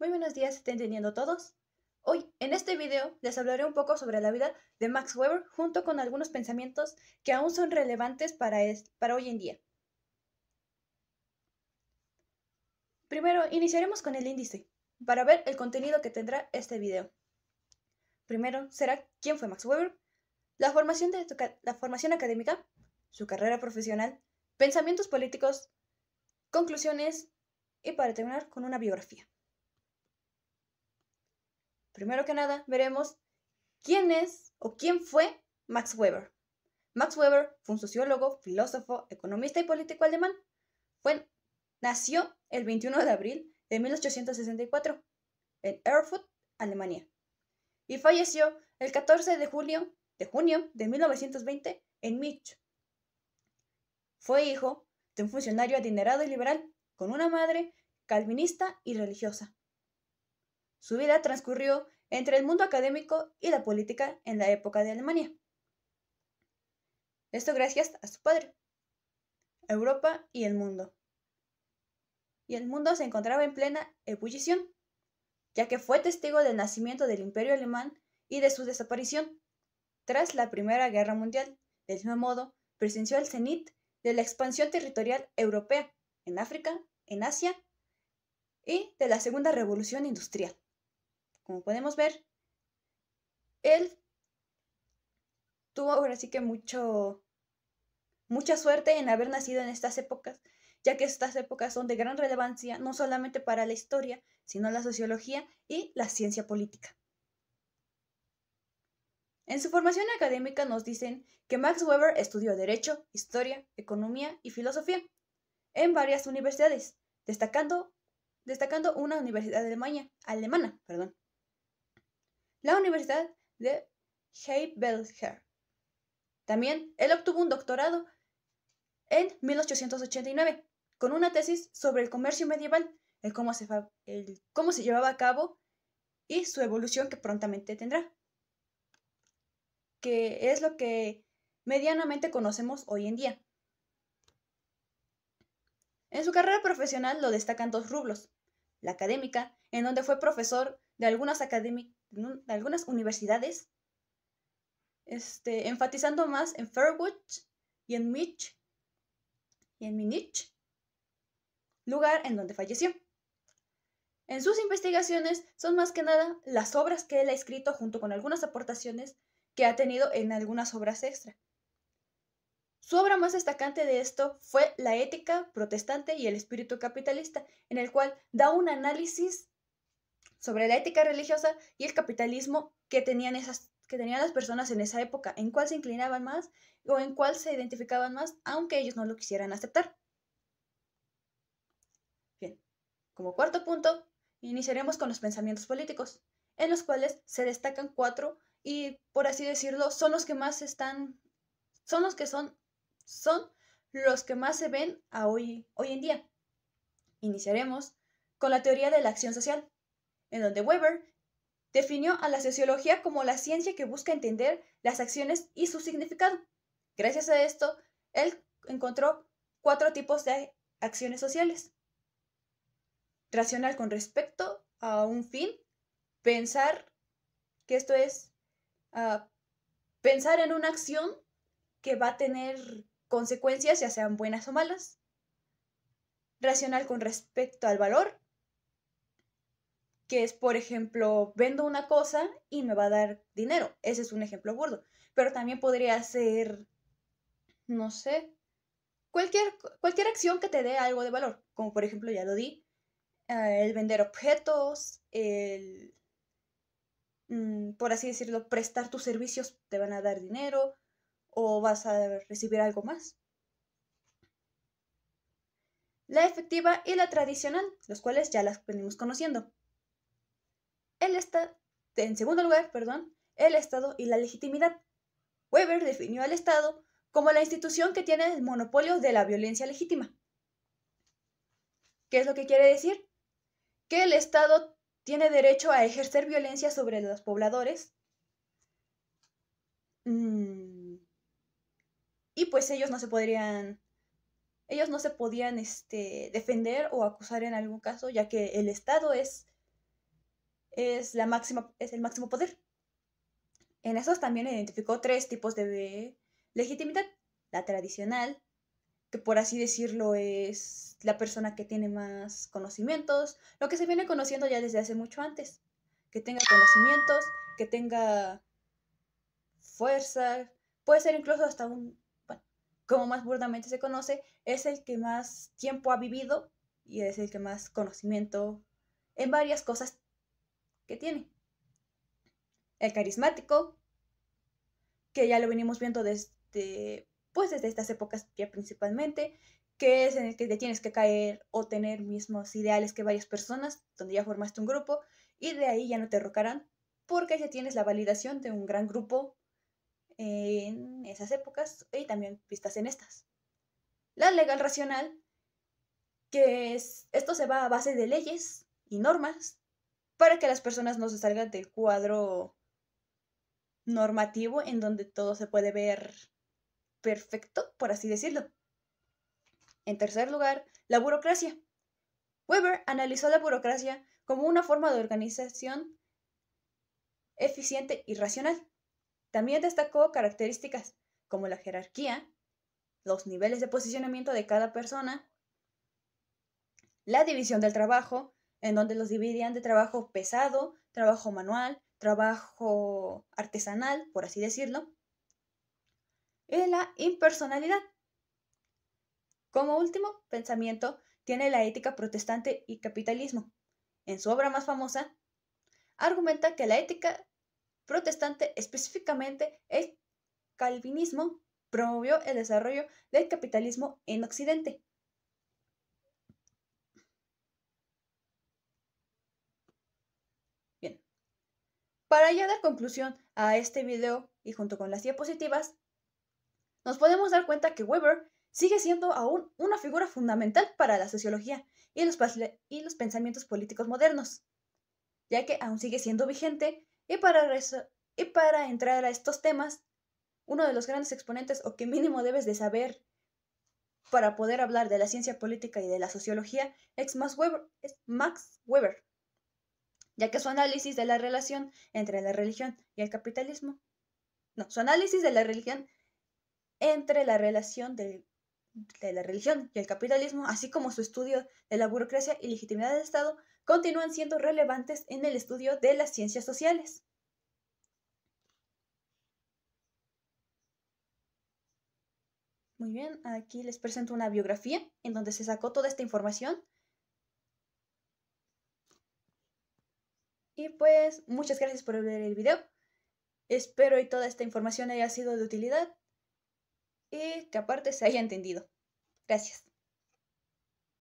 Muy buenos días, ¿están entendiendo todos? Hoy, en este video, les hablaré un poco sobre la vida de Max Weber junto con algunos pensamientos que aún son relevantes para hoy en día. Primero, iniciaremos con el índice, para ver el contenido que tendrá este video. Primero, será quién fue Max Weber, la formación académica, su carrera profesional, pensamientos políticos, conclusiones y para terminar con una biografía. Primero que nada, veremos quién es o quién fue Max Weber. Max Weber fue un sociólogo, filósofo, economista y político alemán. Nació el 21 de abril de 1864 en Erfurt, Alemania, y falleció el 14 de junio de 1920 en Múnich. Fue hijo de un funcionario adinerado y liberal, con una madre calvinista y religiosa. Su vida transcurrió entre el mundo académico y la política en la época de Alemania. Esto gracias a su padre, Europa y el mundo. Y el mundo se encontraba en plena ebullición, ya que fue testigo del nacimiento del Imperio Alemán y de su desaparición tras la Primera Guerra Mundial. Del mismo modo, presenció el cenit de la expansión territorial europea en África, en Asia y de la Segunda Revolución Industrial. Como podemos ver, él tuvo ahora sí que mucha suerte en haber nacido en estas épocas, ya que estas épocas son de gran relevancia no solamente para la historia, sino la sociología y la ciencia política. En su formación académica nos dicen que Max Weber estudió Derecho, Historia, Economía y Filosofía en varias universidades, destacando una universidad alemana, la Universidad de Heidelberg. También él obtuvo un doctorado en 1889 con una tesis sobre el comercio medieval, el cómo se llevaba a cabo y su evolución que prontamente tendrá, que es lo que medianamente conocemos hoy en día. En su carrera profesional lo destacan dos rubros: la académica, en donde fue profesor de algunas universidades, enfatizando más en Freiburg y en Múnich, lugar en donde falleció. En sus investigaciones son más que nada las obras que él ha escrito junto con algunas aportaciones que ha tenido en algunas obras extra. Su obra más destacante de esto fue La ética protestante y el espíritu capitalista, en el cual da un análisis sobre la ética religiosa y el capitalismo que tenían las personas en esa época, en cuál se inclinaban más o en cuál se identificaban más, aunque ellos no lo quisieran aceptar. Bien, como cuarto punto, iniciaremos con los pensamientos políticos, en los cuales se destacan cuatro y, por así decirlo, son los que más se ven hoy en día. Iniciaremos con la teoría de la acción social, en donde Weber definió a la sociología como la ciencia que busca entender las acciones y su significado. Gracias a esto, él encontró 4 tipos de acciones sociales: racional con respecto a un fin, pensar, que esto es pensar en una acción que va a tener consecuencias, ya sean buenas o malas; racional con respecto al valor, que es, por ejemplo, vendo una cosa y me va a dar dinero. Ese es un ejemplo burdo. Pero también podría ser, no sé, cualquier acción que te dé algo de valor. Como por ejemplo, ya lo di, el vender objetos, por así decirlo, prestar tus servicios, te van a dar dinero o vas a recibir algo más. La efectiva y la tradicional, los cuales ya las venimos conociendo. En segundo lugar, el Estado y la legitimidad. Weber definió al Estado como la institución que tiene el monopolio de la violencia legítima. ¿Qué es lo que quiere decir? Que el Estado tiene derecho a ejercer violencia sobre los pobladores y pues ellos no se podían defender o acusar en algún caso, ya que el Estado es es el máximo poder. En esos también identificó 3 tipos de legitimidad. La tradicional, que por así decirlo es la persona que tiene más conocimientos, lo que se viene conociendo ya desde hace mucho antes. Que tenga conocimientos, que tenga fuerza, puede ser incluso hasta bueno, como más burdamente se conoce, es el que más tiempo ha vivido y es el que más conocimiento en varias cosas que tiene. El carismático, que ya lo venimos viendo desde estas épocas ya principalmente, que es en el que te tienes que caer o tener mismos ideales que varias personas, donde ya formaste un grupo, y de ahí ya no te rocarán, porque ya tienes la validación de un gran grupo en esas épocas y también vistas en estas. La legal racional, que esto se va a base de leyes y normas para que las personas no se salgan del cuadro normativo en donde todo se puede ver perfecto, por así decirlo. En tercer lugar, la burocracia. Weber analizó la burocracia como una forma de organización eficiente y racional. También destacó características como la jerarquía, los niveles de posicionamiento de cada persona, la división del trabajo, en donde los dividían de trabajo pesado, trabajo manual, trabajo artesanal, por así decirlo, y la impersonalidad. Como último pensamiento, tiene la ética protestante y capitalismo. En su obra más famosa, argumenta que la ética protestante, específicamente el calvinismo, promovió el desarrollo del capitalismo en Occidente. Bien, para ya dar conclusión a este video y junto con las diapositivas, nos podemos dar cuenta que Weber sigue siendo aún una figura fundamental para la sociología y los pensamientos políticos modernos, ya que aún sigue siendo vigente y para entrar a estos temas, uno de los grandes exponentes o que mínimo debes de saber para poder hablar de la ciencia política y de la sociología es Max Weber, ya que su análisis de la relación entre la religión y el capitalismo, su análisis de la religión entre la relación de la religión y el capitalismo, así como su estudio de la burocracia y legitimidad del Estado, continúan siendo relevantes en el estudio de las ciencias sociales. Muy bien, aquí les presento una biografía en donde se sacó toda esta información. Y pues muchas gracias por ver el video. Espero que toda esta información haya sido de utilidad y que aparte se haya entendido. Gracias.